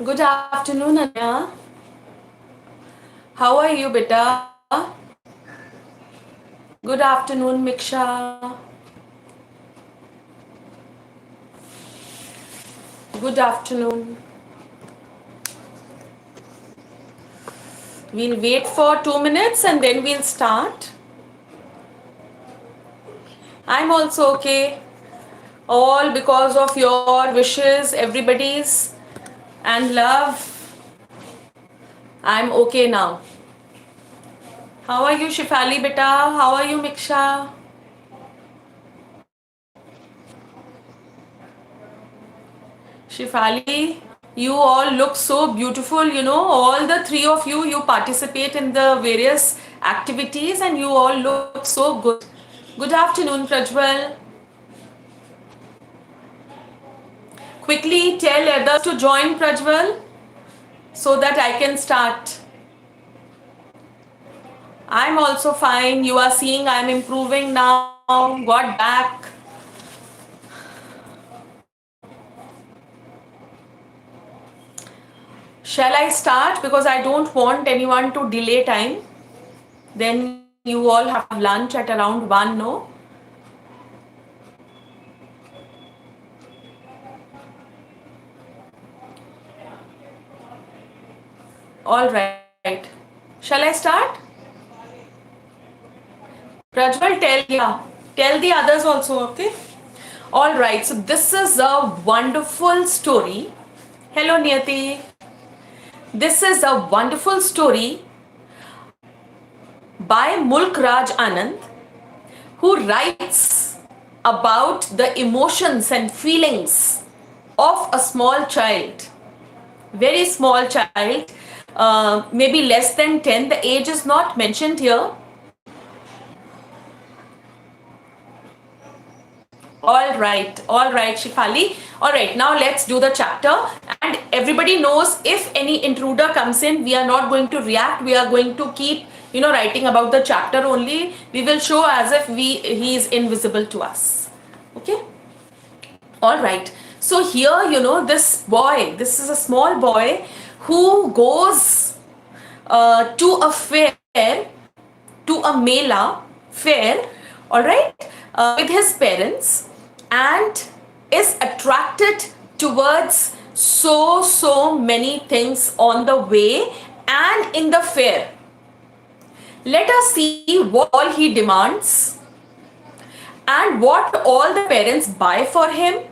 Good afternoon, Anya. How are you, beta? Good afternoon, Miksha. Good afternoon. We'll wait for 2 minutes and then we'll start. I'm also okay. All because of your wishes, everybody's, and love. I'm okay now. How are you, Shifali, beta? How are you, Miksha? Shifali, you all look so beautiful. All the three of you, you participate in the various activities and you all look so good. Good afternoon, Prajwal. Quickly tell others to join, Prajwal, so that I can start. I'm also fine. You are seeing I'm improving now. Got back. Shall I start? Because I don't want anyone to delay time. Then you all have lunch at around 1, no? All right. Shall I start? Prajwal, tell the others also, okay? All right. So this is a wonderful story. Hello, Niyati. This is a wonderful story by Mulk Raj Anand, who writes about the emotions and feelings of a small child, very small child, maybe less than 10. The age is not mentioned here. All right, Shifali. All right, now let's do the chapter. And everybody knows if any intruder comes in, we are not going to react. We are going to keep, writing about the chapter only. We will show as if he is invisible to us. Okay? All right. So here, this boy, this is a small boy who goes to a fair, to a Mela fair, all right, with his parents, and is attracted towards so many things on the way and in the fair. Let us see what all he demands and what all the parents buy for him.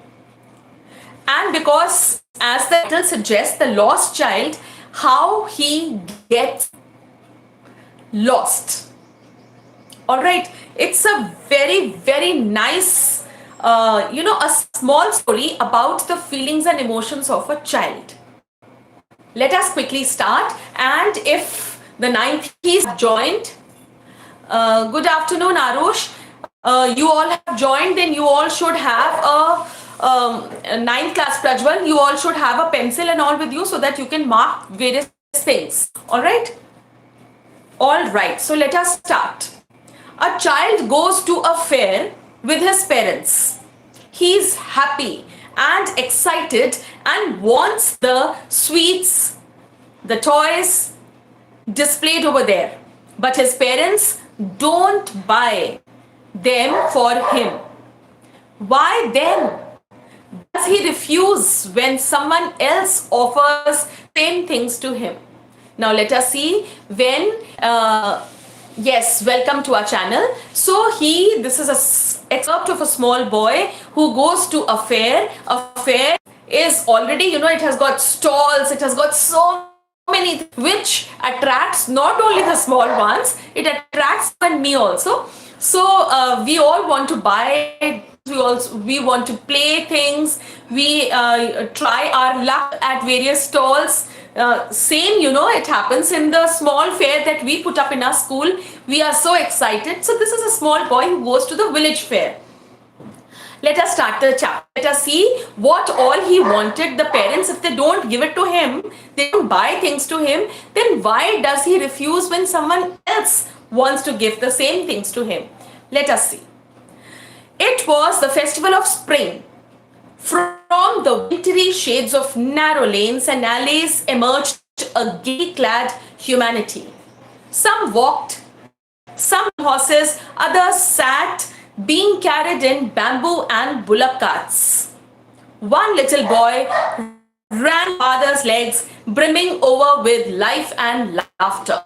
And because, as the title suggests, the lost child, how he gets lost. All right, it's a very nice, a small story about the feelings and emotions of a child. Let us quickly start. And if the 90s have joined, good afternoon, Arush. You all have joined, then you all should have a 9th class, Prajwal. You all should have a pencil and all with you so that you can mark various things. All right? All right, so let us start. A child goes to a fair with his parents. He's happy and excited and wants the sweets, the toys displayed over there. But his parents don't buy them for him. Why then does he refuse when someone else offers same things to him? Now let us see when yes, welcome to our channel. So this is a excerpt of a small boy who goes to a fair. A fair is already, it has got stalls, it has got so many, which attracts not only the small ones, it attracts you and me also. So we all want to buy, we want to play things, we try our luck at various stalls. Same, it happens in the small fair that we put up in our school. We are so excited. So this is a small boy who goes to the village fair. Let us start the chapter. Let us see what all he wanted. The parents, if they don't give it to him, they don't buy things to him, then why does he refuse when someone else wants to give the same things to him? Let us see. It was the festival of spring. From From the wintry shades of narrow lanes and alleys emerged a gaily clad humanity. Some walked, some on horses, others sat, being carried in bamboo and bullock carts. One little boy ran father's legs, brimming over with life and laughter.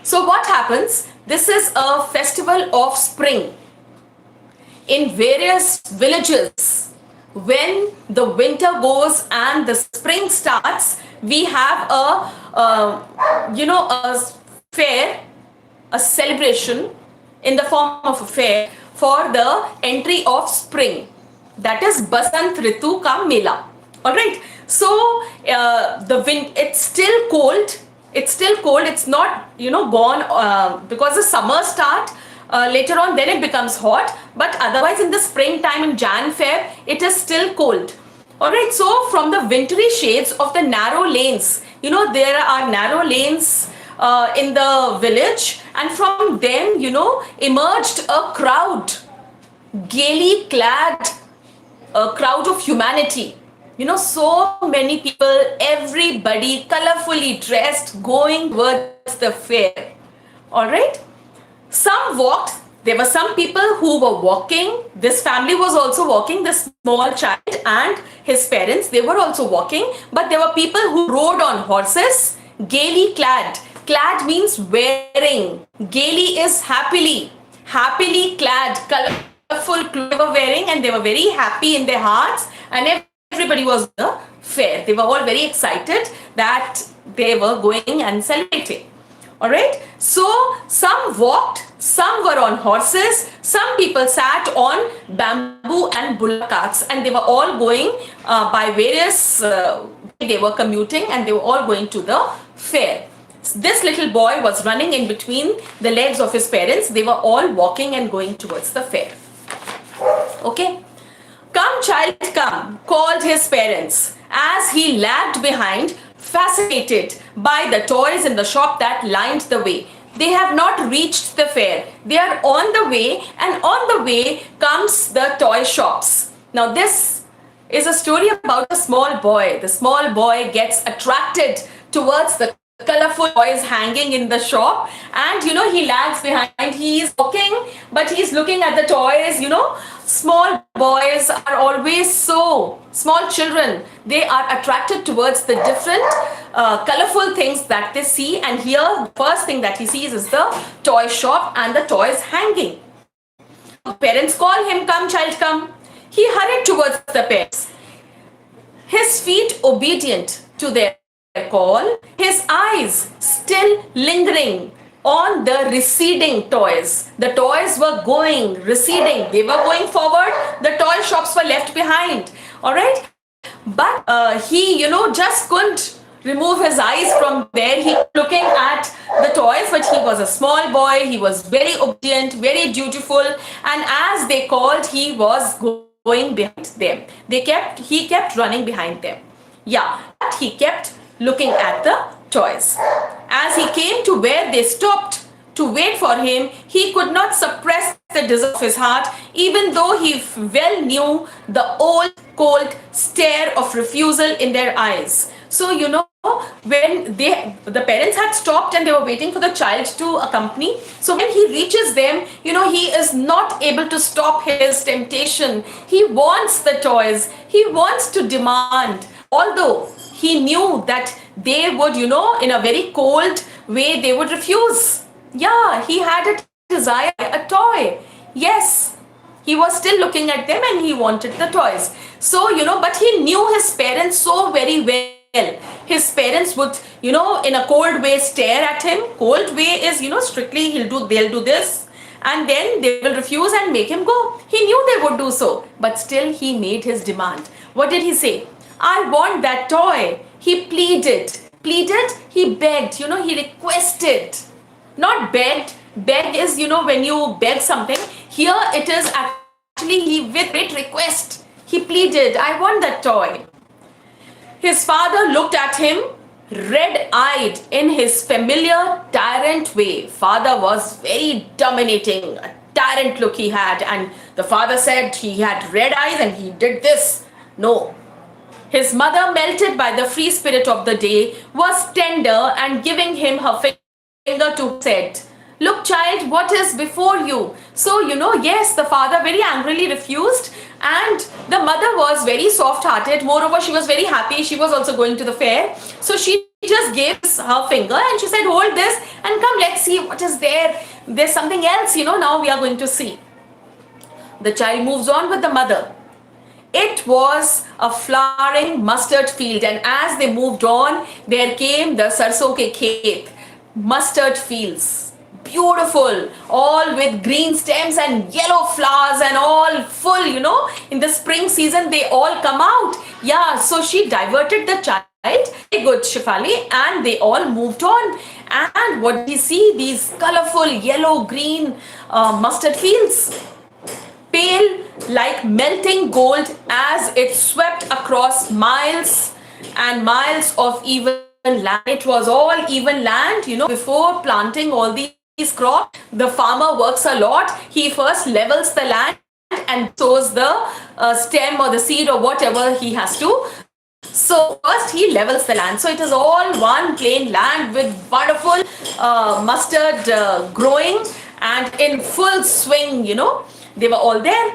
So, what happens? This is a festival of spring in various villages. When the winter goes and the spring starts, we have a fair, a celebration in the form of a fair for the entry of spring. That is Basant Ritu ka Mela. All right. So the wind, it's still cold. It's still cold. It's not gone because the summer start. Later on, then it becomes hot. But otherwise, in the springtime in Jan Feb, it is still cold. All right. So from the wintry shades of the narrow lanes, there are narrow lanes in the village, and from them, emerged a crowd, gaily clad, a crowd of humanity. So many people, everybody colorfully dressed, going towards the fair. All right. Some walked. There were some people who were walking. This family was also walking. The small child and his parents, they were also walking. But there were people who rode on horses, gaily clad. Clad means wearing. Gaily is happily. Happily clad, colorful clothes they were wearing, and they were very happy in their hearts. And everybody was at the fair. They were all very excited that they were going and celebrating. All right. So some walked, some were on horses, some people sat on bamboo and bullock carts, and they were all going by various. They were commuting, and they were all going to the fair. This little boy was running in between the legs of his parents. They were all walking and going towards the fair. Okay. Come, child, come, called his parents, as he lagged behind, fascinated by the toys in the shop that lined the way. They have not reached the fair. They are on the way, and on the way comes the toy shops. Now, this is a story about a small boy. The small boy gets attracted towards the colorful toys hanging in the shop, and he lags behind. He is walking, but he's looking at the toys. Small boys are always so, small children, they are attracted towards the different colorful things that they see. And here, the first thing that he sees is the toy shop and the toys hanging. Parents call him, come, child, come. He hurried towards the parents, his feet obedient to their call, his eyes still lingering on the receding toys. The toys were going, receding. They were going forward. The toy shops were left behind. All right. But he, just couldn't remove his eyes from there. He was looking at the toys, but he was a small boy. He was very obedient, very dutiful. And as they called, he was going behind them. He kept running behind them. Yeah, but he kept looking at the toys. As he came to where they stopped to wait for him, he could not suppress the desire of his heart, even though he well knew the old, cold stare of refusal in their eyes. So, when the parents had stopped and they were waiting for the child to accompany. So when he reaches them, he is not able to stop his temptation. He wants the toys. He wants to demand. Although he knew that they would, in a very cold way, they would refuse. Yeah, he had a desire, a toy. Yes, he was still looking at them and he wanted the toys. So, but he knew his parents so very well. His parents would, in a cold way stare at him. Cold way is, strictly they'll do this, and then they will refuse and make him go. He knew they would do so, but still he made his demand. What did he say? I want that toy. He pleaded. Pleaded, he begged, he requested. Not begged. Beg is, when you beg something. Here it is actually he with great request. He pleaded, I want that toy. His father looked at him, red-eyed in his familiar tyrant way. Father was very dominating, a tyrant look he had. And the father said he had red eyes and he did this. No. His mother, melted by the free spirit of the day, was tender and giving him her finger to said, "Look, child, what is before you?" So, yes, the father very angrily refused, and the mother was very soft hearted. Moreover, she was very happy. She was also going to the fair. So she just gave her finger and she said, "Hold this and come, let's see what is there. There's something else, now we are going to see." The child moves on with the mother. It was a flowering mustard field, and as they moved on, there came the sarson ke khet, mustard fields. Beautiful, all with green stems and yellow flowers and all full, in the spring season, they all come out. Yeah, so she diverted the child. Very good, Shefali, and they all moved on. And what do we see? These colorful yellow, green mustard fields, pale like melting gold as it swept across miles and miles of even land. It was all even land, before planting all these crops. The farmer works a lot. He first levels the land and sows the stem or the seed or whatever he has to. So first he levels the land. So it is all one plain land with wonderful mustard growing and in full swing, They were all there.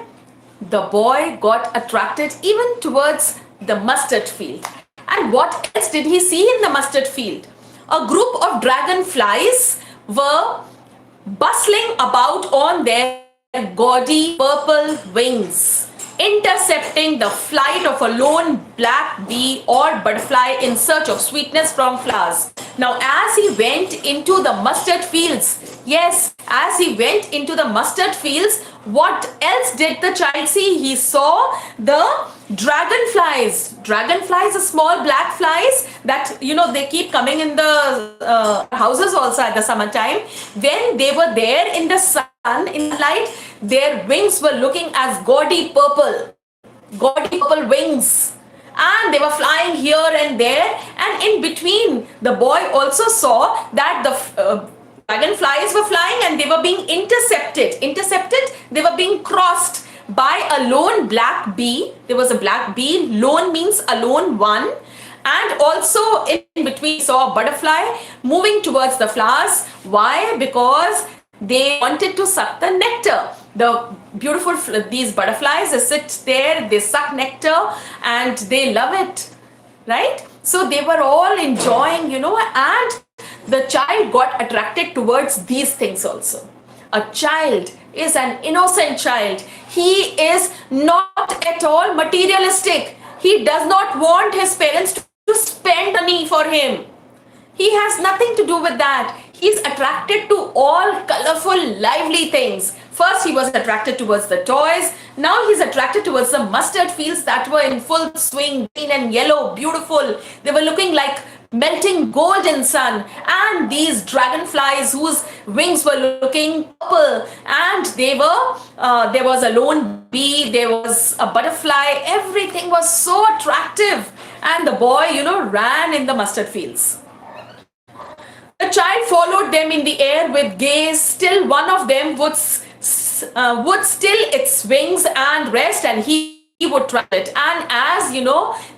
The boy got attracted even towards the mustard field. And what else did he see in the mustard field? A group of dragonflies were bustling about on their gaudy purple wings, intercepting the flight of a lone black bee or butterfly in search of sweetness from flowers. Now, as he went into the mustard fields, what else did the child see? He saw the dragonflies. Dragonflies are small black flies that, they keep coming in the houses also at the summertime. When they were there in the sun, in the light, their wings were looking as gaudy purple wings. And they were flying here and there, and in between, the boy also saw that the dragonflies were flying and they were being intercepted. They were being crossed by a lone black bee. There was a black bee. Lone means alone, one. And also in between, saw a butterfly moving towards the flowers. Why? Because they wanted to suck the nectar. The beautiful, these butterflies, they sit there, they suck nectar and they love it, right? So they were all enjoying, and the child got attracted towards these things also. A child is an innocent child. He is not at all materialistic. He does not want his parents to spend money for him. He has nothing to do with that. He's attracted to all colorful, lively things. First, he was attracted towards the toys. Now he's attracted towards the mustard fields that were in full swing, green and yellow, beautiful. They were looking like melting gold in sun. And these dragonflies whose wings were looking purple. And there was a lone bee, there was a butterfly. Everything was so attractive. And the boy, ran in the mustard fields. The child followed them in the air with gaze. Still one of them would still its wings and rest, and he would try it. And as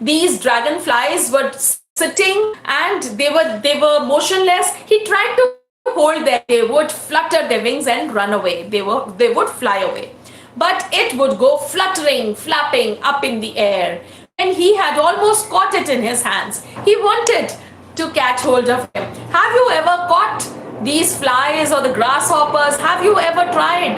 these dragonflies were sitting and they were motionless, he tried to hold them. They would flutter their wings and run away. They would fly away. But it would go fluttering, flapping up in the air. And he had almost caught it in his hands. He wanted to catch hold of him. Have you ever caught these flies or the grasshoppers? Have you ever tried?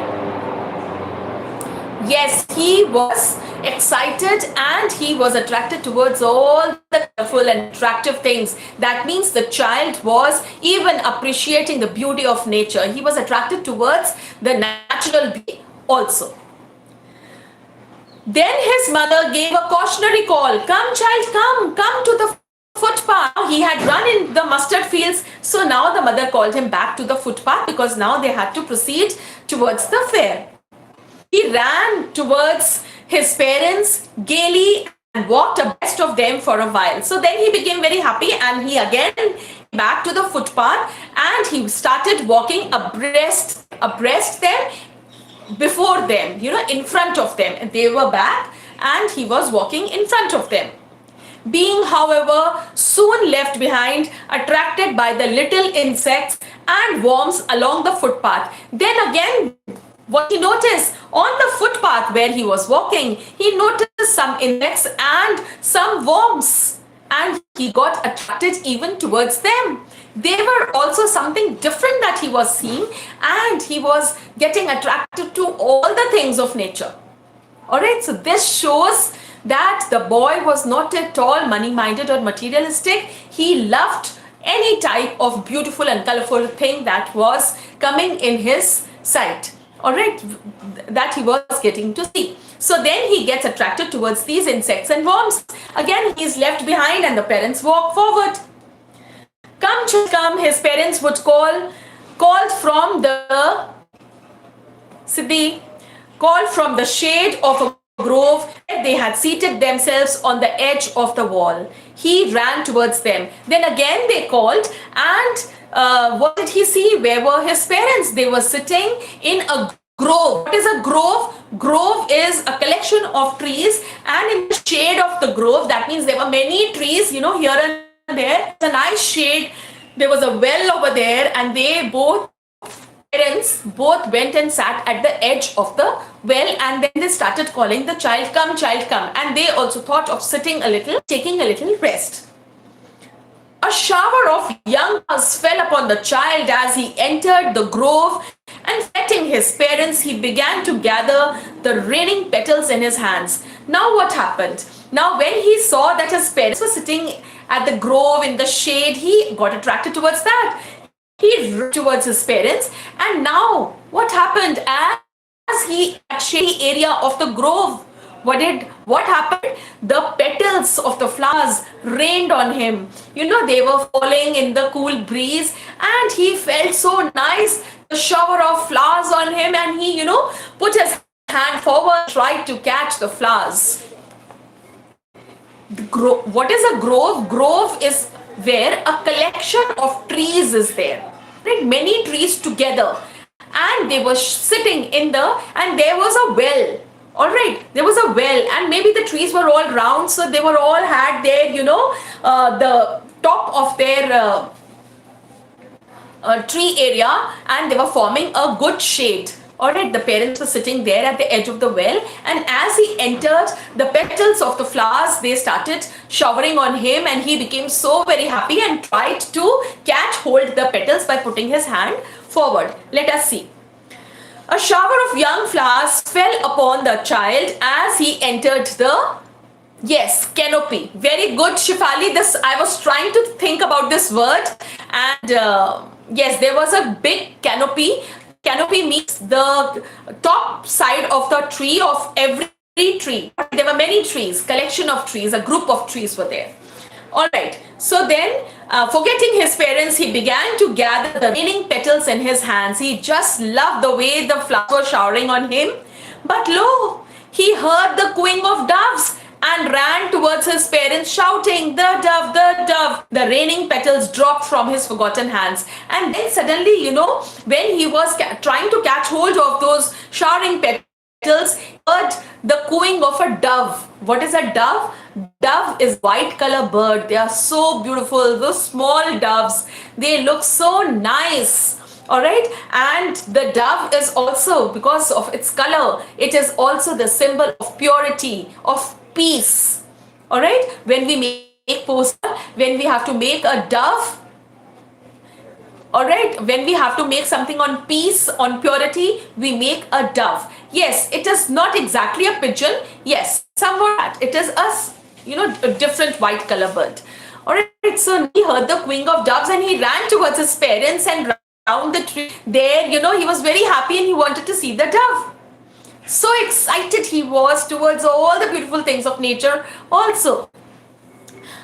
Yes, he was excited and he was attracted towards all the colorful and attractive things. That means the child was even appreciating the beauty of nature. He was attracted towards the natural beauty also. Then his mother gave a cautionary call. Come, child, come to the footpath. He had run in the mustard fields, so now the mother called him back to the footpath because now they had to proceed towards the fair. He ran towards his parents gaily and walked abreast of them for a while. So then he became very happy and he again back to the footpath and he started walking abreast them before them, in front of them. They were back and he was walking in front of them. Being, however, soon left behind, attracted by the little insects and worms along the footpath. Then again, what he noticed on the footpath where he was walking, he noticed some insects and some worms, and he got attracted even towards them. They were also something different that he was seeing, and he was getting attracted to all the things of nature. All right, so this shows that the boy was not at all money-minded or materialistic. He loved any type of beautiful and colorful thing that was coming in his sight. All right, that he was getting to see. So then he gets attracted towards these insects and worms. Again, he's left behind and the parents walk forward. Come, children, come, his parents would called from the Siddhi, called from the shade of a grove. They had seated themselves on the edge of the wall. He ran towards them. Then again they called, and what did he see? Where were his parents? They were sitting in a grove. What is a grove? Grove is a collection of trees, and in the shade of the grove, that means there were many trees, here and there. It's a nice shade. There was a well over there, and parents both went and sat at the edge of the well, and then they started calling the child, come, and they also thought of sitting a little, taking a little rest. A shower of young stars fell upon the child as he entered the grove, and petting his parents, he began to gather the raining petals in his hands. Now what happened? Now when he saw that his parents were sitting at the grove in the shade, he got attracted towards that. He ran towards his parents, and now what happened? As he at shady area of the grove, what happened? The petals of the flowers rained on him. They were falling in the cool breeze, and he felt so nice. The shower of flowers on him, and he, put his hand forward, tried to catch the flowers. What is a grove? Grove is where a collection of trees is there. Right? Many trees together, and they were sitting and there was a well. All right, there was a well, and maybe the trees were all round, so they were all had their, the top of their tree area, and they were forming a good shade. All right, the parents were sitting there at the edge of the well, and as he entered, the petals of the flowers, they started showering on him, and he became so very happy and tried to catch hold the petals by putting his hand forward. Let us see. A shower of young flowers fell upon the child as he entered the canopy. Very good, Shifali. I was trying to think about this word, and yes, there was a big canopy. Canopy means the top side of the tree of every tree. There were many trees, collection of trees, a group of trees were there. All right. So then, forgetting his parents, he began to gather the raining petals in his hands. He just loved the way the flowers were showering on him. But lo, he heard the cooing of doves and ran towards his parents shouting, the dove, the dove. The raining petals dropped from his forgotten hands. And then suddenly, when he was trying to catch hold of those showering petals, he heard the cooing of a dove. What is a dove? Dove is white color bird. They are so beautiful. Those small doves, they look so nice. All right, and the dove is also, because of its color, it is also the symbol of purity, of peace. All right, when we make poster, when we have to make a dove, all right, when we have to make something on peace, on purity, we make a dove. Yes, it is not exactly a pigeon. Yes, somewhat it is a different white color bird. All right, so he heard the cooing of doves, and he ran towards his parents and around the tree. There, he was very happy, and he wanted to see the dove. So excited he was towards all the beautiful things of nature also.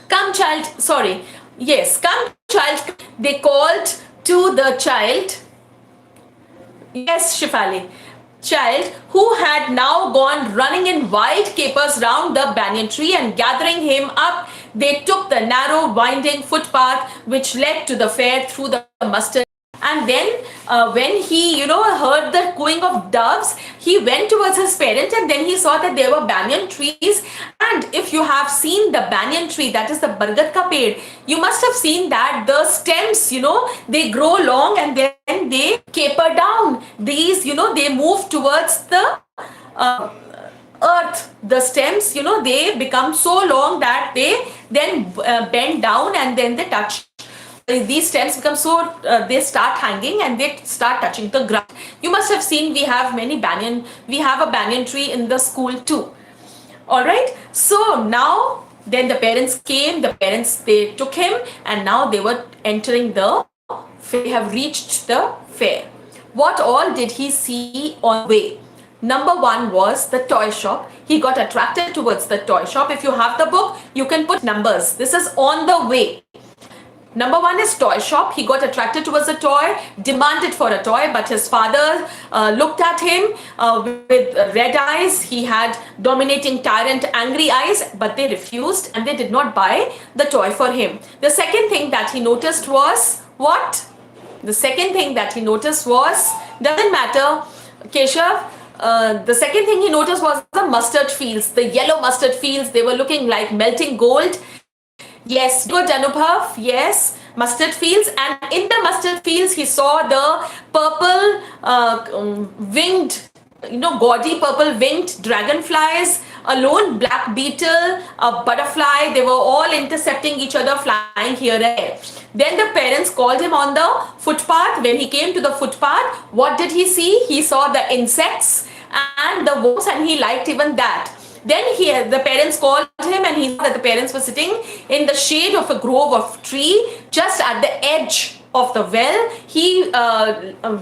Come, child. Sorry. Yes, come, child. They called to the child. Yes, Shifali. Child, who had now gone running in wild capers round the banyan tree, and gathering him up, they took the narrow winding footpath which led to the fair through the mustard. And then when he, heard the cooing of doves, he went towards his parents, and then he saw that there were banyan trees. And if you have seen the banyan tree, that is the bargat ka ped, you must have seen that the stems, they grow long and then they caper down. These, they move towards the uh, earth. The stems, they become so long that they then bend down and then they touch. These stems become so, they start hanging and they start touching the ground. You must have seen we have a banyan tree in the school too. All right. So now then the parents came, they took him, and now they were entering they have reached the fair. What all did he see on the way? Number one was the toy shop. He got attracted towards the toy shop. If you have the book, you can put numbers. This is on the way. Number one is toy shop. He got attracted towards a toy, demanded for a toy, but his father looked at him with red eyes. He had dominating, tyrant, angry eyes, but they refused and they did not buy the toy for him. The second thing that he noticed was what? The second thing that he noticed was, doesn't matter, Keshav, the second thing he noticed was the mustard fields, the yellow mustard fields. They were looking like melting gold. Yes, good Anubhav, yes, mustard fields. And in the mustard fields, he saw the purple winged, gaudy purple winged dragonflies, a lone black beetle, a butterfly. They were all intercepting each other, flying here and there. Then the parents called him on the footpath. When he came to the footpath, what did he see? He saw the insects and the worms, and he liked even that. Then the parents called him, and he saw that the parents were sitting in the shade of a grove of tree just at the edge of the well.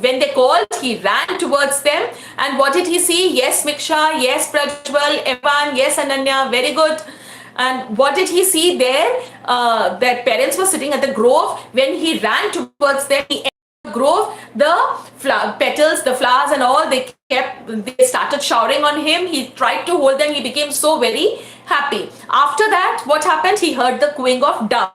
When they called, he ran towards them. And what did he see? Yes, Miksha. Yes, Prajwal. Evan. Yes, Ananya. Very good. And what did he see there? That parents were sitting at the grove. When he ran towards them, he entered the grove. The petals, the flowers and all, they started showering on him. He tried to hold them. He became so very happy. After that, what happened? He heard the cooing of dove,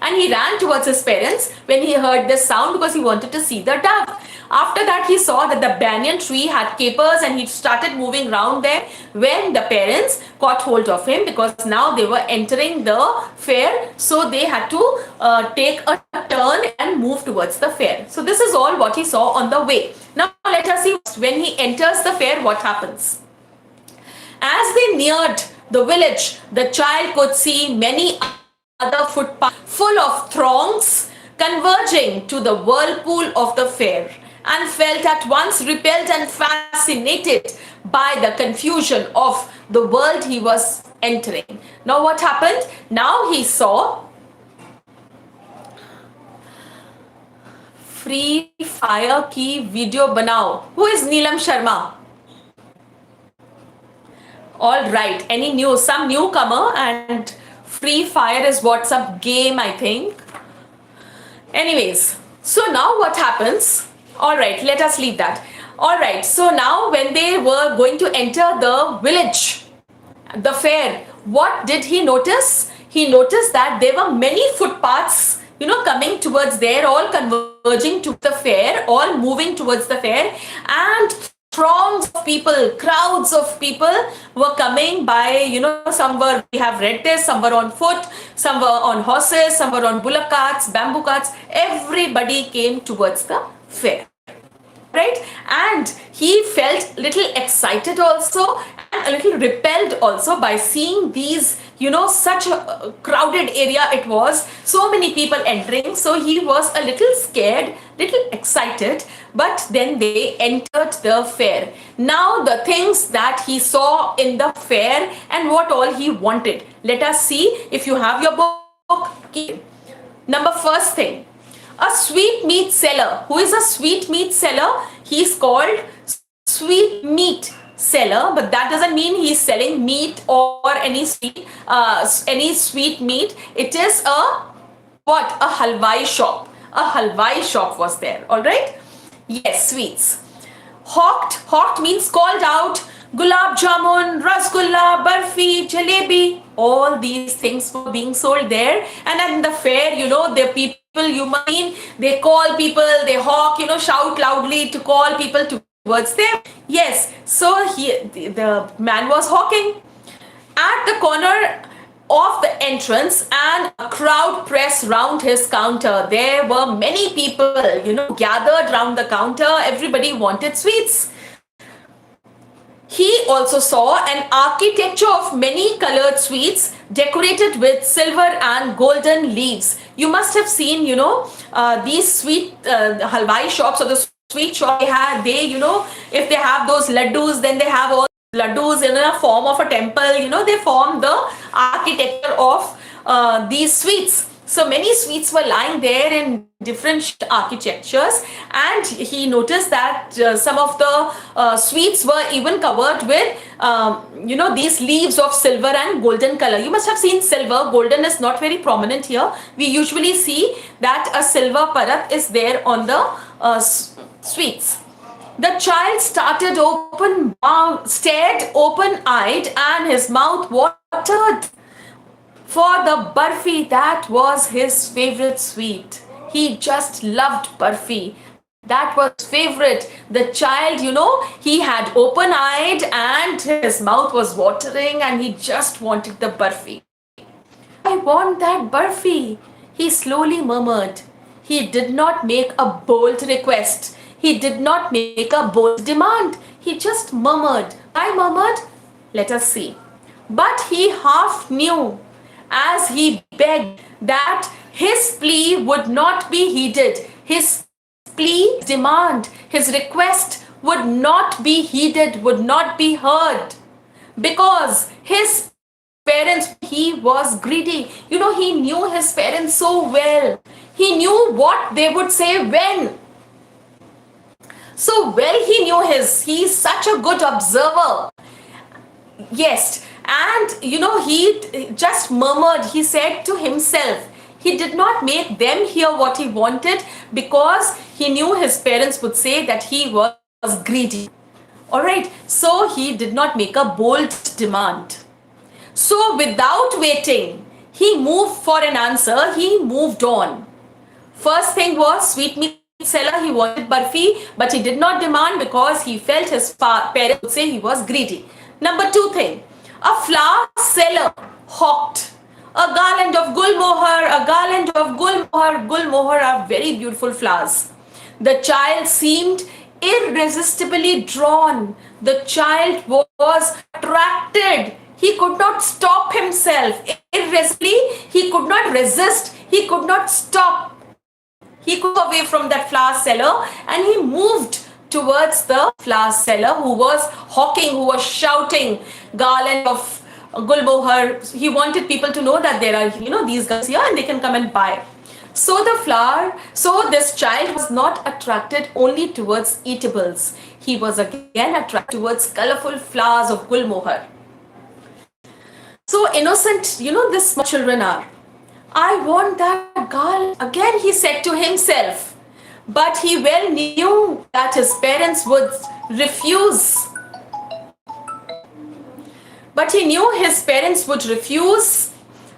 and he ran towards his parents when he heard this sound, because he wanted to see the dove. After that, he saw that the banyan tree had capers, and he started moving around there when the parents caught hold of him, because now they were entering the fair, so they had to take a turn and move towards the fair. So this is all what he saw on the way. Now let us see, when he enters the fair, what happens. As they neared the village, the child could see many other footpaths full of throngs converging to the whirlpool of the fair, and felt at once repelled and fascinated by the confusion of the world he was entering. Now what happened? Now he saw Free Fire की video बनाओ. Who is Neelam Sharma? All right. Some newcomer, and Free Fire is WhatsApp game, I think. Anyways, so now what happens? All right, let us leave that. All right. So now when they were going to enter the village, the fair, what did he notice? He noticed that there were many footpaths, coming towards there, all converging to the fair, all moving towards the fair, and throngs of people, crowds of people were coming by, some were, we have read this, some were on foot, some were on horses, some were on bullock carts, bamboo carts. Everybody came towards the fair. Right? And he felt little excited also, and a little repelled also by seeing these, such a crowded area it was, so many people entering. So he was a little scared, little excited, but then they entered the fair. Now the things that he saw in the fair and what all he wanted. Let us see. If you have your book, number first thing, a sweet meat seller. Who is a sweet meat seller? He's called sweet meat seller, but that doesn't mean he's selling meat or any sweet meat. It is a halwai shop. A halwai shop was there. All right. Yes, sweets. Hawked means called out. Gulab jamun, rasgulla, barfi, jalebi. All these things were being sold there. And at the fair, the people, you mean, they call people, they hawk, shout loudly to call people towards them. Yes, so the man was hawking at the corner of the entrance, and a crowd pressed round his counter. There were many people, gathered round the counter. Everybody wanted sweets. He also saw an architecture of many colored sweets decorated with silver and golden leaves. You must have seen, these sweet halwai shops or the sweet shop. If they have those laddus, then they have all laddus in a form of a temple. They form the architecture of these sweets. So many sweets were lying there in different architectures, and he noticed that some of the sweets were even covered with these leaves of silver and golden color. You must have seen silver. Golden is not very prominent here. We usually see that a silver parat is there on the sweets. The child stared open-eyed, and his mouth watered for the barfi. That was his favorite sweet. He just loved barfi. That was favorite. The child, he had open-eyed and his mouth was watering, and he just wanted the barfi. I want that barfi, he slowly murmured. He did not make a bold request. He did not make a bold demand. He just murmured. I murmured, let us see. But he half knew, as he begged, that his plea would not be heeded. His plea, demand, his request would not be heeded, would not be heard. Because his parents, he was greedy. He knew his parents so well. He knew what they would say when. So well he knew he's such a good observer. Yes, and he just murmured. He said to himself, he did not make them hear what he wanted, because he knew his parents would say that he was greedy. Alright, so he did not make a bold demand. So without waiting, he moved for an answer. He moved on. First thing was sweetmeat seller. He wanted barfi, but he did not demand because he felt his parents would say he was greedy. Number two thing, a flower seller hawked a garland of gul mohar, a garland of gul mohar. Gul mohar are very beautiful flowers. The child seemed irresistibly drawn. The child was attracted. He could not stop himself. Irresistibly, he could not resist. He could not stop. He could go away from that flower seller, and he moved towards the flower seller who was hawking, who was shouting garland of gul mohar. He wanted people to know that there are, these girls here and they can come and buy. So this child was not attracted only towards eatables. He was again attracted towards colorful flowers of gul mohar. So innocent, these small children are. I want that garland. Again he said to himself, but he well knew that his parents would refuse. But he knew his parents would refuse,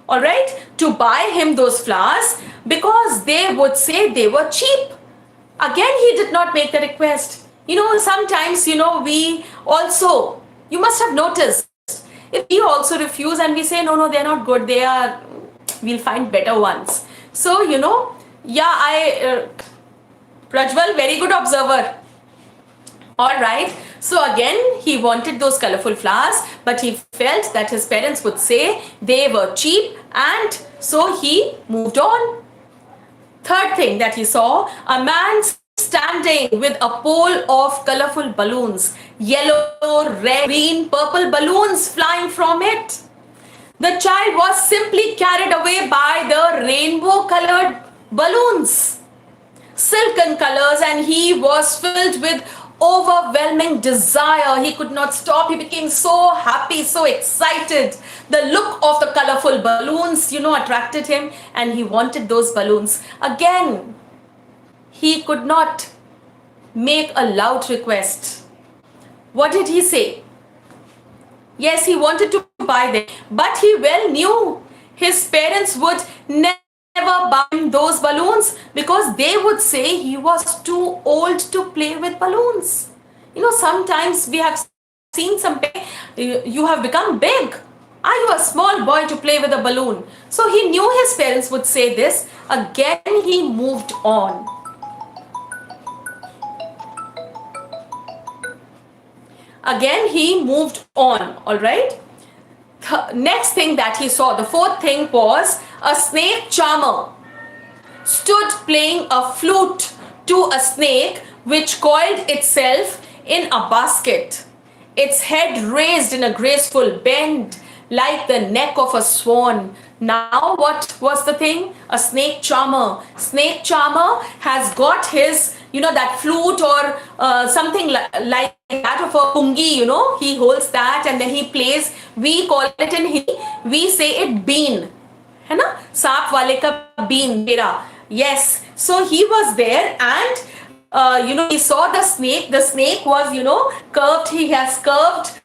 all right, to buy him those flowers, because they would say they were cheap. Again he did not make the request. Sometimes, we also, you must have noticed, if we also refuse and we say, no, they're not good, we'll find better ones. So, Prajwal, very good observer. Alright, so again, he wanted those colorful flowers, but he felt that his parents would say they were cheap, and so he moved on. Third thing that he saw, a man standing with a pole of colorful balloons, yellow, red, green, purple balloons flying from it. The child was simply carried away by the rainbow-colored balloons, silken colors, and he was filled with overwhelming desire. He could not stop. He became so happy, so excited. The look of the colorful balloons, attracted him, and he wanted those balloons. Again, he could not make a loud request. What did he say? Yes, he wanted to buy them. But he well knew his parents would never buy him those balloons because they would say he was too old to play with balloons. Sometimes we have seen some parents, you have become big. Are you a small boy to play with a balloon? So he knew his parents would say this. Again, he moved on. Again, he moved on, all right? Next thing that he saw, the fourth thing was a snake charmer stood playing a flute to a snake which coiled itself in a basket, its head raised in a graceful bend like the neck of a swan. Now, what was the thing? A snake charmer. Snake charmer has got his, that flute or something like that of a pungi, he holds that and then he plays. We call it in Hindi, we say it bean. है ना, सांप वाले का bean, मेरा. Yes, so he was there and he saw the snake. The snake was curved. He has curved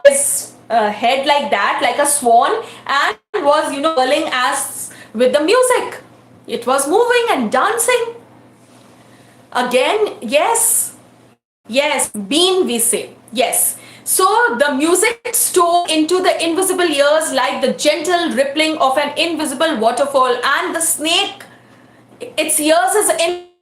his head like that, like a swan, and was whirling as with the music. It was moving and dancing. Again, yes, bean we say. Yes. So the music stole into the invisible ears like the gentle rippling of an invisible waterfall, and the snake, its ears is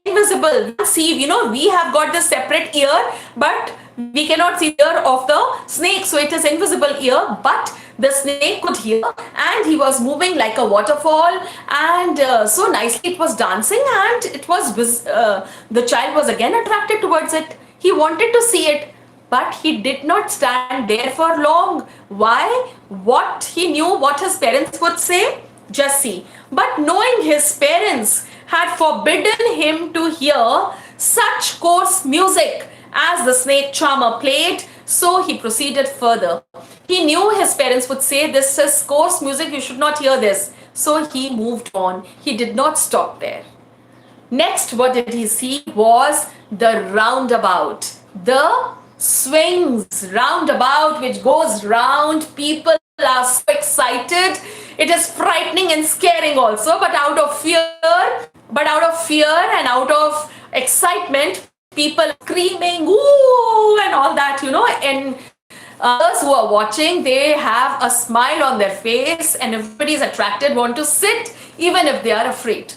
invisible. See, we have got the separate ear, but we cannot see the ear of the snake, so it is invisible ear, but the snake could hear, and he was moving like a waterfall, and so nicely it was dancing, and it was the child was again attracted towards it. He wanted to see it, but he did not stand there for long. Why? What he knew what his parents would say? Just see. But knowing his parents had forbidden him to hear such coarse music as the snake charmer played, so he proceeded further. He knew his parents would say, this is coarse music, you should not hear this. So he moved on. He did not stop there. Next, what did he see was the roundabout. The swings roundabout which goes round. People are so excited. It is frightening and scaring also, but out of fear and out of excitement, people screaming, ooh, and all that, and others who are watching, they have a smile on their face, and everybody is attracted, want to sit, even if they are afraid.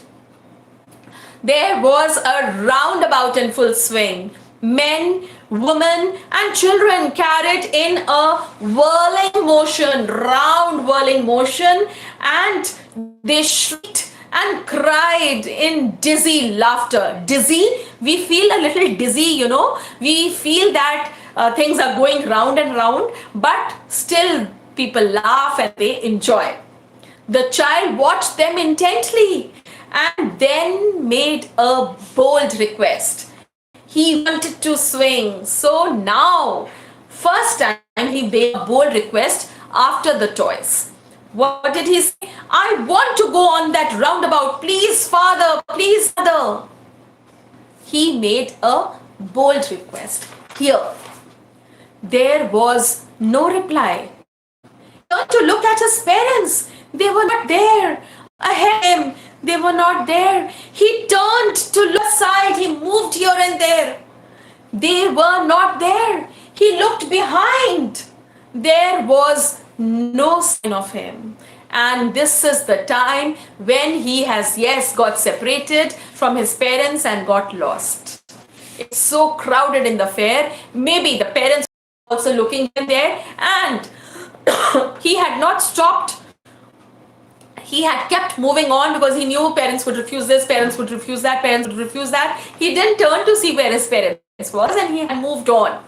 There was a roundabout in full swing. Men, women, and children carried in a whirling motion, round whirling motion, and they shrieked and cried in dizzy laughter. Dizzy, we feel a little dizzy, we feel that things are going round and round, but still people laugh and they enjoy. The child watched them intently and then made a bold request. He wanted to swing. So now, first time he made a bold request after the toys. What did he say? I want to go on that roundabout. Please, father. Please, father. He made a bold request. Here, there was no reply. He turned to look at his parents. They were not there. Ahead of him, they were not there. He turned to look aside. He moved here and there. They were not there. He looked behind. There was no sign of him. And this is the time when he has, got separated from his parents and got lost. It's so crowded in the fair. Maybe the parents were also looking in there, and he had not stopped. He had kept moving on because he knew parents would refuse this, parents would refuse that, parents would refuse that. He didn't turn to see where his parents was, and he had moved on.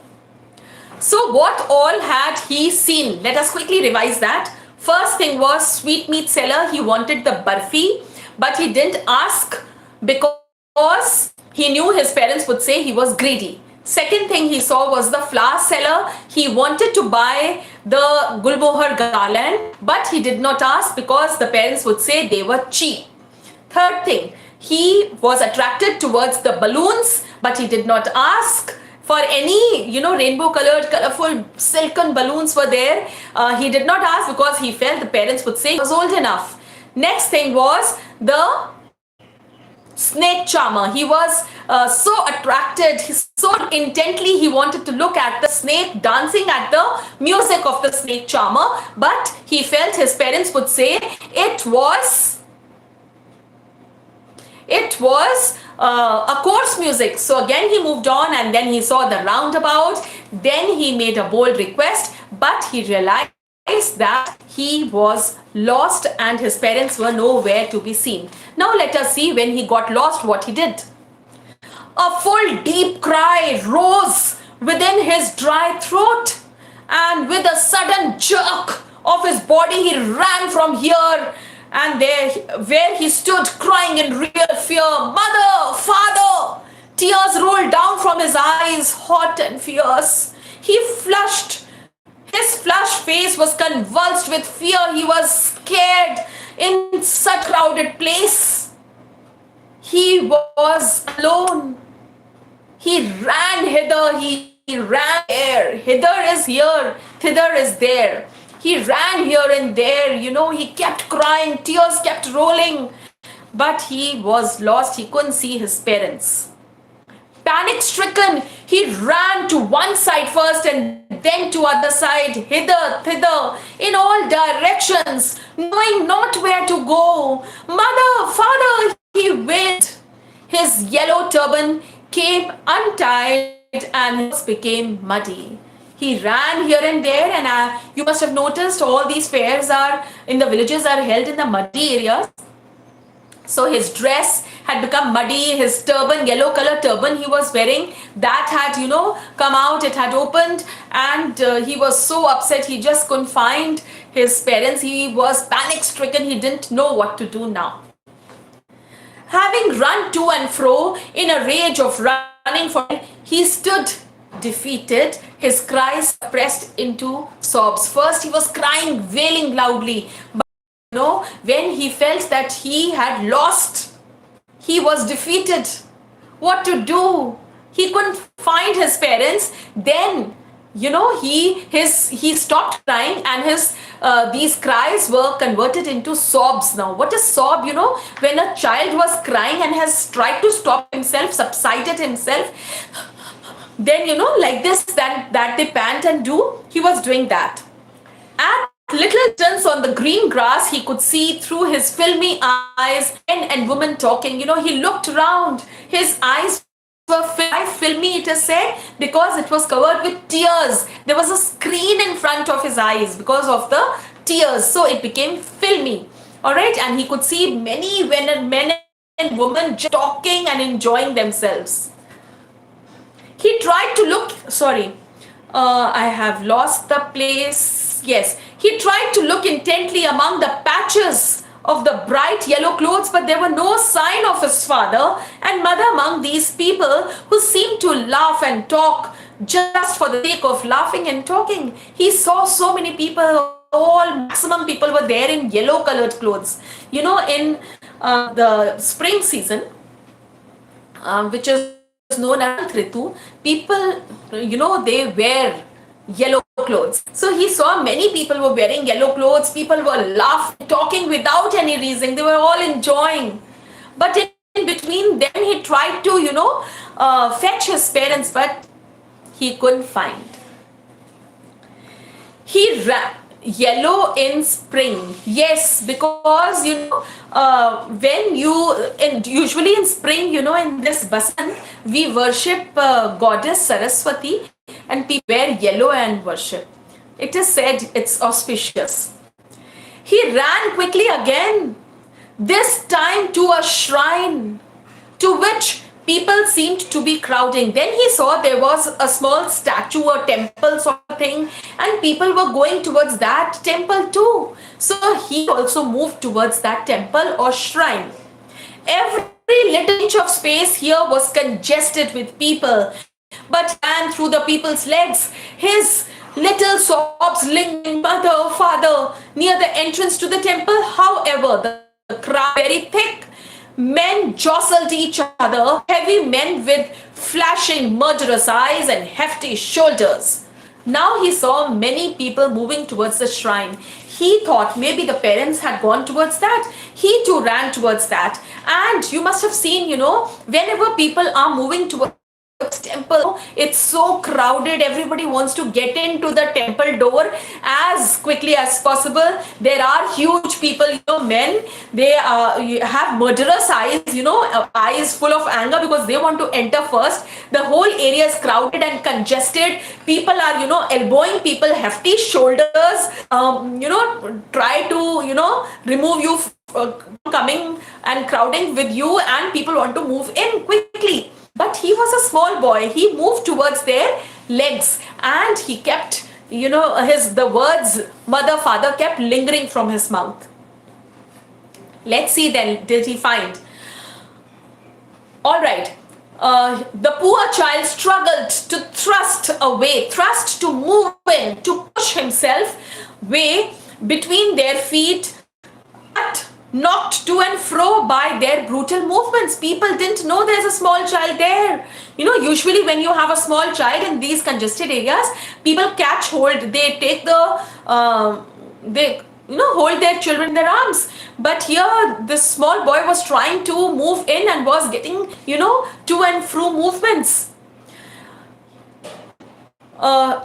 So what all had he seen? Let us quickly revise that. First thing was sweetmeat seller. He wanted the barfi, but he didn't ask because he knew his parents would say he was greedy. Second thing he saw was the flower seller. He wanted to buy the gulmohar garland, but he did not ask because the parents would say they were cheap. Third thing, he was attracted towards the balloons, but he did not ask. for any, rainbow colored, colorful silken balloons were there. He did not ask because he felt the parents would say he was old enough. Next thing was the snake charmer. He was so attracted, so intently he wanted to look at the snake dancing at the music of the snake charmer, but he felt his parents would say it was a coarse music. So again he moved on, and then he saw the roundabout. Then he made a bold request, but he realized that he was lost and his parents were nowhere to be seen. Now let us see, when he got lost, what he did. A full deep cry rose within his dry throat, and with a sudden jerk of his body, he ran from here and there, where he stood crying in real fear. Mother, father! Tears rolled down from his eyes, hot and fierce. He flushed. His flushed face was convulsed with fear. He was scared in such a crowded place. He was alone. He ran hither, he ran there. Hither is here, thither is there. He ran here and there, he kept crying, tears kept rolling. But he was lost, he couldn't see his parents. Panic stricken, he ran to one side first and then to other side, hither, thither, in all directions, knowing not where to go. Mother, father, he wailed. His yellow turban came untied and his became muddy. He ran here and there, and you must have noticed all these fairs in the villages are held in the muddy areas. So his dress had become muddy, his turban, yellow color turban he was wearing, that had, come out, it had opened, and he was so upset, he just couldn't find his parents. He was panic stricken, he didn't know what to do now. Having run to and fro in a rage of running for him, he stood defeated, his cries pressed into sobs. First he was crying, wailing loudly, but when he felt that he had lost, he was defeated. What to do? He couldn't find his parents. Then, he stopped crying, and his these cries were converted into sobs. Now, what is sob? When a child was crying and has tried to stop himself, subsided himself, then like this, that they pant and do. He was doing that. At little distance on the green grass, he could see through his filmy eyes men and women talking. He looked around. His eyes were filmy, it is said, because it was covered with tears. There was a screen in front of his eyes because of the tears. So it became filmy. All right. And he could see many men and women just talking and enjoying themselves. He tried to look, I have lost the place. Yes. He tried to look intently among the patches of the bright yellow clothes, but there were no sign of his father and mother among these people who seemed to laugh and talk just for the sake of laughing and talking. He saw so many people, maximum people were there in yellow colored clothes. In the spring season, which is known as Ritu, people, they wear yellow clothes. So he saw many people were wearing yellow clothes. People were laughing, talking without any reason. They were all enjoying. But in between them, he tried to, fetch his parents, but he couldn't find. He ran. Yellow in spring. Yes, because, usually in spring, in this Basant, we worship goddess Saraswati, and people wear yellow and worship. It is said it's auspicious. He ran quickly again, this time to a shrine to which people seemed to be crowding. Then he saw there was a small statue or temple sort of thing, and people were going towards that temple too. So he also moved towards that temple or shrine. Every little inch of space here was congested with people, but ran through the people's legs. His little sobs lingering, mother, father, near the entrance to the temple. However, the crowd very thick. Men jostled each other, heavy men with flashing murderous eyes and hefty shoulders. Now he saw many people moving towards the shrine. He thought maybe the parents had gone towards that. He too ran towards that. And you must have seen, whenever people are moving towards temple, it's so crowded, everybody wants to get into the temple door as quickly as possible. There are huge people, men, they have murderous eyes, eyes full of anger because they want to enter first. The whole area is crowded and congested. People are, elbowing people, hefty shoulders, try to, remove you coming and crowding with you, and people want to move in quickly. But he was a small boy. He moved towards their legs, and he kept, the words mother, father kept lingering from his mouth. Let's see then, did he find? All right. The poor child struggled to thrust to move in, to push himself way between their feet, but knocked to and fro by their brutal movements. People didn't know there's a small child there. Usually when you have a small child in these congested areas, people catch hold, they take hold their children in their arms. But here, this small boy was trying to move in and was getting, to and fro movements.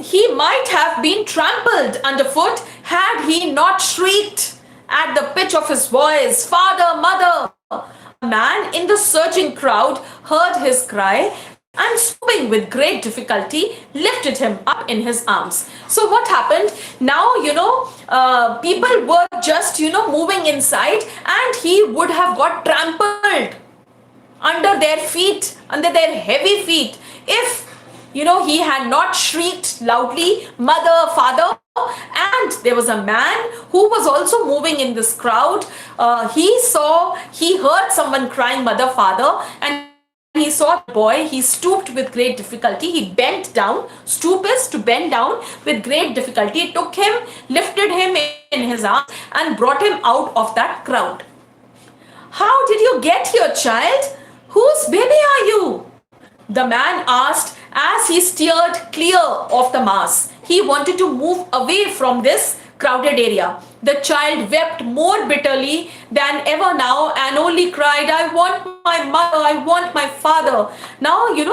He might have been trampled underfoot had he not shrieked at the pitch of his voice, "Father, mother!" A man in the surging crowd heard his cry and, stooping with great difficulty, lifted him up in his arms. So what happened? Now, people were just, moving inside, and he would have got trampled under their feet, under their heavy feet, if he had not shrieked loudly, "Mother, father." And there was a man who was also moving in this crowd. He heard someone crying, "Mother, father," and he saw the boy. He stooped with great difficulty. He bent down. Stoop is to bend down with great difficulty. He took him, lifted him in his arms, and brought him out of that crowd. "How did you get here, child? Whose baby are you?" the man asked as he steered clear of the mass. He wanted to move away from this crowded area. The child wept more bitterly than ever now and only cried, "I want my mother, I want my father." Now, he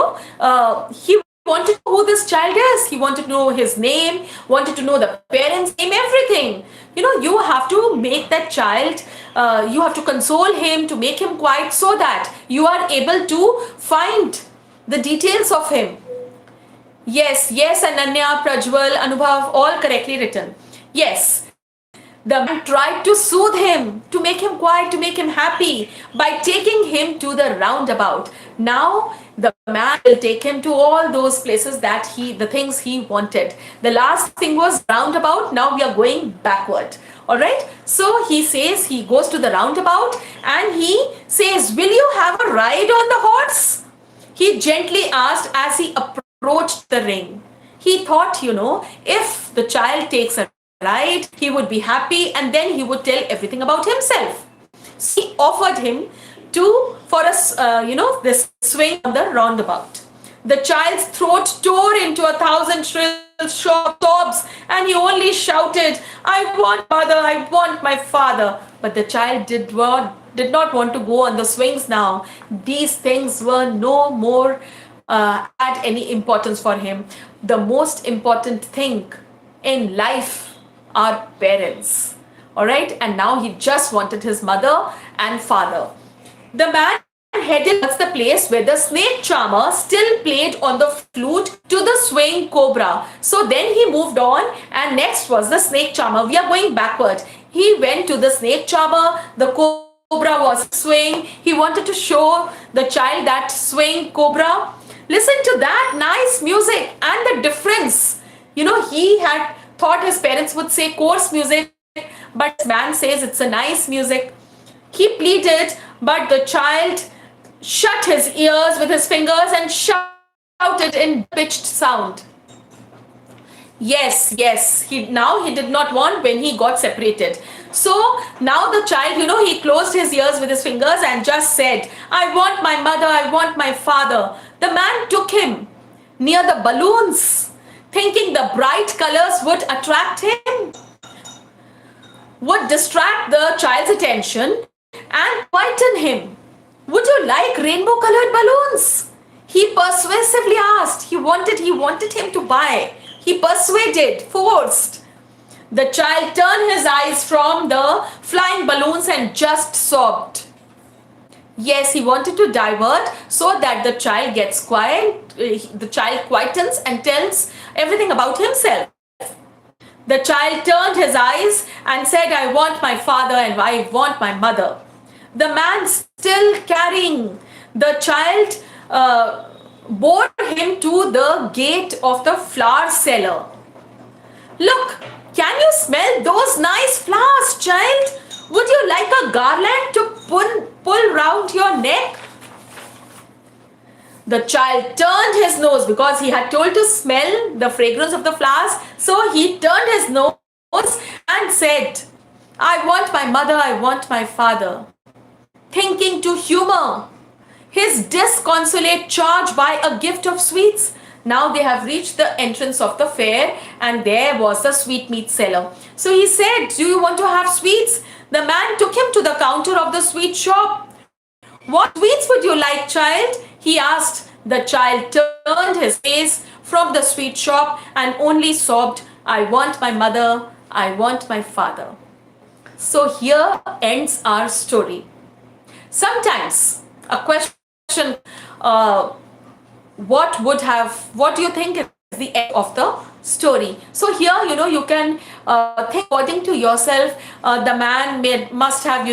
wanted to know who this child is. He wanted to know his name, wanted to know the parents' name, everything. You have to make that child, you have to console him, to make him quiet, so that you are able to find the details of him. Yes, Ananya, Prajwal, Anubhav, all correctly written. Yes, the man tried to soothe him, to make him quiet, to make him happy by taking him to the roundabout. Now, the man will take him to all those places the things he wanted. The last thing was roundabout. Now we are going backward. All right. So he says, he goes to the roundabout and he says, "Will you have a ride on the horse?" He gently asked as he approached the ring. He thought, if the child takes a ride, he would be happy, and then he would tell everything about himself. So he offered him for this swing on the roundabout. The child's throat tore into 1,000 shrill sobs, and he only shouted, "I want mother, I want my father." But the child did not want to go on the swings now. These things were no more had any importance for him. The most important thing in life are parents. All right. And now he just wanted his mother and father. The man headed towards the place where the snake charmer still played on the flute to the swaying cobra. So then he moved on, and next was the snake charmer. We are going backward. He went to the snake charmer. The cobra was swaying. He wanted to show the child that swaying cobra. Listen to that nice music and the difference. He had thought his parents would say coarse music, but this man says it's a nice music. He pleaded, but the child shut his ears with his fingers and shouted in pitched sound, Yes, yes. He did not want when he got separated. So now the child, he closed his ears with his fingers and just said, I want my mother, I want my father. The man took him near the balloons, thinking the bright colors would attract him, would distract the child's attention and quieten him. Would you like rainbow colored balloons? He persuasively asked. He wanted him to buy. He persuaded, forced. The child turned his eyes from the flying balloons and just sobbed. Yes, he wanted to divert so that the child gets quiet, the child quietens and tells everything about himself. The child turned his eyes and said, I want my father and I want my mother. The man, still carrying the child, bore him to the gate of the flower seller. Look, can you smell those nice flowers, child? Would you like a garland to pull round your neck? The child turned his nose because he had told to smell the fragrance of the flowers. So he turned his nose and said, I want my mother, I want my father. Thinking to humor his disconsolate charge by a gift of sweets. Now they have reached the entrance of the fair and there was the sweetmeat seller. So he said, do you want to have sweets? The man took him to the counter of the sweet shop. What sweets would you like, child? He asked. The child turned his face from the sweet shop and only sobbed, I want my mother, I want my father. So here ends our story. Sometimes a question, what do you think is the end of the story? So here, you can think according to yourself. The man must have,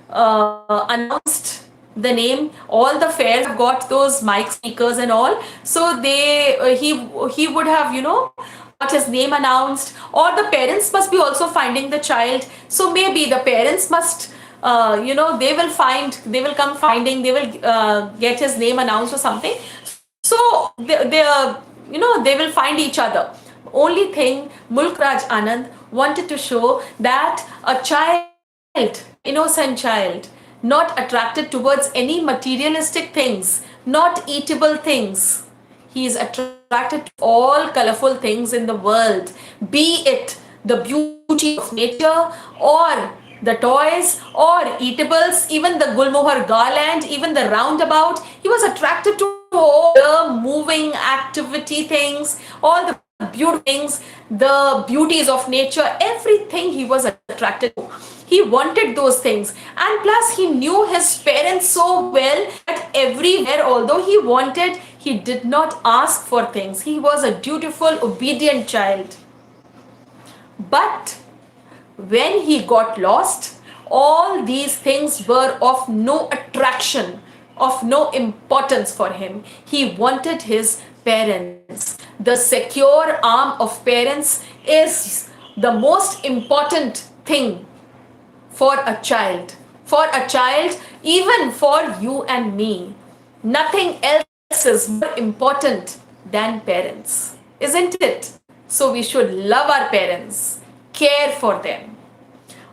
announced the name. All the fairs have got those mic speakers and all. So he would have, got his name announced, or the parents must be also finding the child. So maybe the parents must, they will come finding, they will get his name announced or something. So they will find each other. Only thing, Mulk Raj Anand wanted to show that a child, innocent child, not attracted towards any materialistic things, not eatable things. He is attracted to all colorful things in the world, be it the beauty of nature or the toys or eatables, even the Gulmohar garland, even the roundabout. He was attracted to all the moving activity things, all the beautiful things, the beauties of nature, everything he was attracted to. He wanted those things, and plus he knew his parents so well that everywhere, although he wanted, he did not ask for things. He was a dutiful, obedient child. But when he got lost, all these things were of no attraction, of no importance for him. He wanted his parents. The secure arm of parents is the most important thing for a child. For a child, even for you and me. Nothing else is more important than parents, isn't it? So we should love our parents, care for them.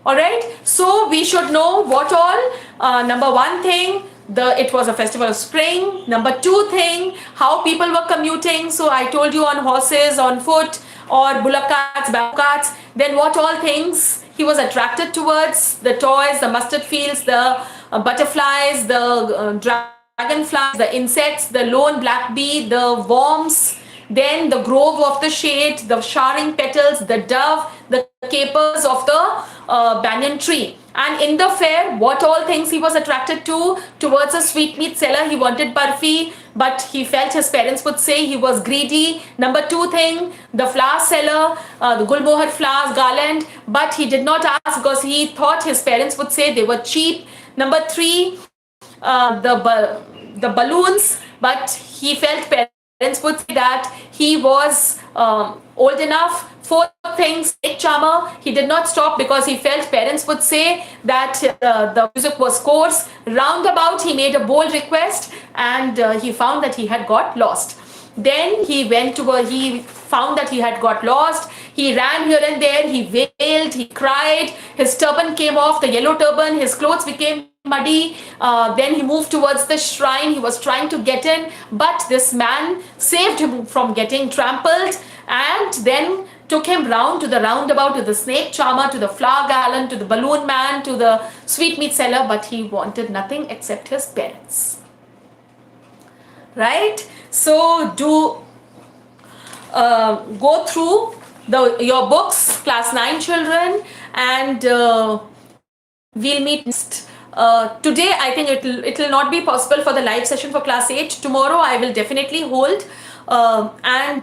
Alright, so we should know what all. Number one thing, it was a festival of spring. Number two thing, how people were commuting. So I told you, on horses, on foot, or bullock carts, bamboo carts. Then what all things he was attracted towards: the toys, the mustard fields, the butterflies, the dragonflies, the insects, the lone black bee, the worms, then the grove of the shade, the showering petals, the dove, the capers of the banyan tree. And in the fair, what all things he was attracted to? Towards a sweetmeat seller, he wanted barfi, but he felt his parents would say he was greedy. Number two thing, the flower seller, the Gulmohar flowers garland, but he did not ask because he thought his parents would say they were cheap. Number three, the balloons, but he felt parents would say that he was old enough. Fourth thing, snake charmer. He did not stop because he felt parents would say that the music was coarse. Roundabout, he made a bold request, and he found that he had got lost. Then he found that he had got lost. He ran here and there, he wailed, he cried, his turban came off, the yellow turban, his clothes became muddy. Then he moved towards the shrine, he was trying to get in, but this man saved him from getting trampled, and then took him round to the roundabout, to the snake charmer, to the flower gallon, to the balloon man, to the sweetmeat seller, but he wanted nothing except his parents. Right? So do go through your books, class 9 children, and we'll meet next. Today I think it'll not be possible for the live session for class 8. Tomorrow I will definitely hold, and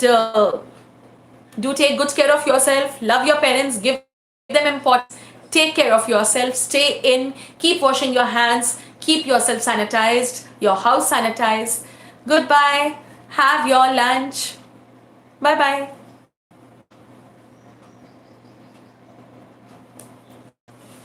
do take good care of yourself, love your parents, give them importance, take care of yourself, stay in, keep washing your hands, keep yourself sanitized, your house sanitized. Goodbye, have your lunch. Bye bye.